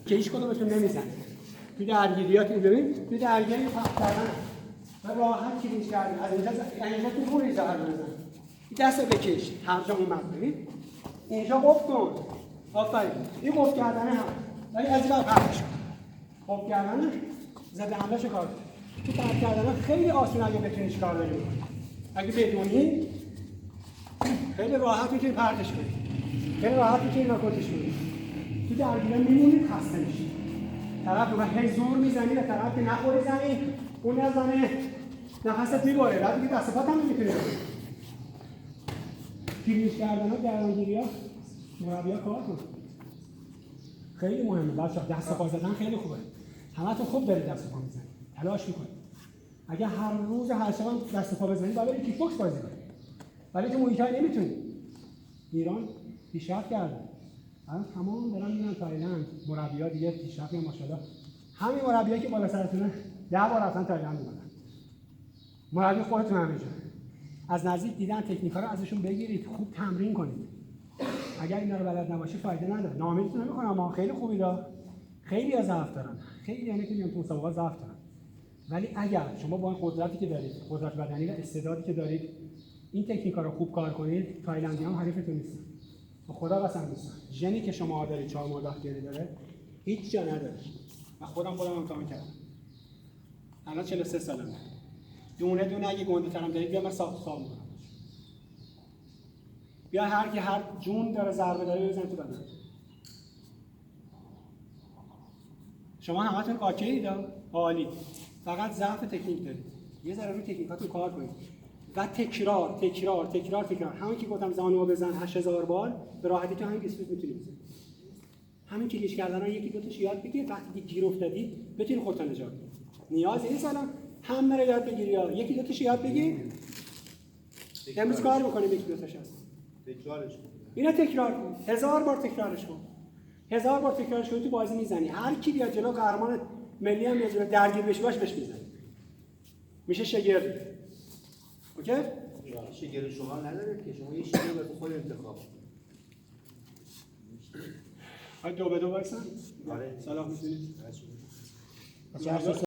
که هیچ کدومتون نمیزنه. تو درگیریاتون ببین، تو درگیری پخت کردن و راحت کلیش کردن. از اینجا تو خوری زهر بزن. دست بکش، هر جا اومد ببین. اینجا قفل کن. آفرین. این قفل کردنه هم. ولی از این بر پرتش کن. قفل کردنه ضد حمله چه کار؟ تو پرت کردنه خیلی آسون اگه بتونی چیکار داری بکنی. اگه بدونی خیلی راحت میتونی پرتش کنی. خیلی راحت میتونی ناکوتش کنی. تو درگیری میمونی خسته میشی. طرف رو هی زور میزنی و طرف که نخوری زمین، اون نزنه نفست میباره. بعد دیگه دست پات هم نمیتونی بکنی. کلیش کردن ها درگیری ها مربی‌ها کار کن. خیلی مهمه بچه‌ها. دست پا زدن خیلی خوبه. همتون خوب دارید دست پا میزنید. تلاش میکنید. اگه هر روز هر شب دست پا بزنید باید برید کیک باکس بازی کنید. ولی تو محیط های نمیتونید. ایران پیشرفت کرده. الان تمام دارن میرن تایلند. مربی‌ها دیگه پیشرفت ماشاءالله. همین مربیایی که بالا سرتونه 10 بار رفتن تایلند اومدن. مربی خودتون همینجا. از نزدیک دیدن تکنیک‌ها رو ازشون بگیرید، خوب تمرین کنید. اگر اینا رو بلد نباشی فایده نداره. ناامیدتون نمی‌کنم، اما خیلی خوبی دا. خیلی از ضعف دارن. خیلی یعنی که میان تو مسابقات ضعف دارن. ولی اگر شما با این قدرتی که دارید، قدرت بدنی و استعدادی که دارید، این تکنیک‌ها رو خوب کار کنید، تایلندی‌ها هم حریفتون نیستن. به خدا قسم نیستن. ژنی که شما دارید 4 ماه وقتی داره، هیچ جا نداره. من خودم امتحان کردم. الان 43 سالمه. دونه اگه گنده ترم دارید بیا من ساخت میکنم. بیا هر جون داره ضربه داره بزن تو بدن. شما همتون اوکیید عالی. فقط ضعف تکنیک دارید. یه ذره روی تکنیکاتون کار کنید. و تکرار. همون که گفتم زانو بزن 8000 بار به راحتی تو همین دیسپلیت میتونی بزنی. همین کلیش کردن رو یکی دو تاش یاد بگیر، وقتی گیر افتادی بتونی خودت نجات بدی. نیازی نیست الان همه رو یاد بگیری یا یکی دو تاش یاد بگیر. امروز کار می‌کنیم یکی دو تاش هست. تکرارش کن. اینا تکرار کن. 1000 بار تکرارش کن. 1000 بار تکرارش کن تو بازی میزنی. هر کی بیاد جلو قهرمان ملی هم بیاد درگیر بشه بهش میزنی. میشه شگرد. اوکی؟ شگرد شما ندارید که شما یه شگرد واسه خود انتخاب کنید. 2 به 2 وایسن. آره. سلام می‌کنید.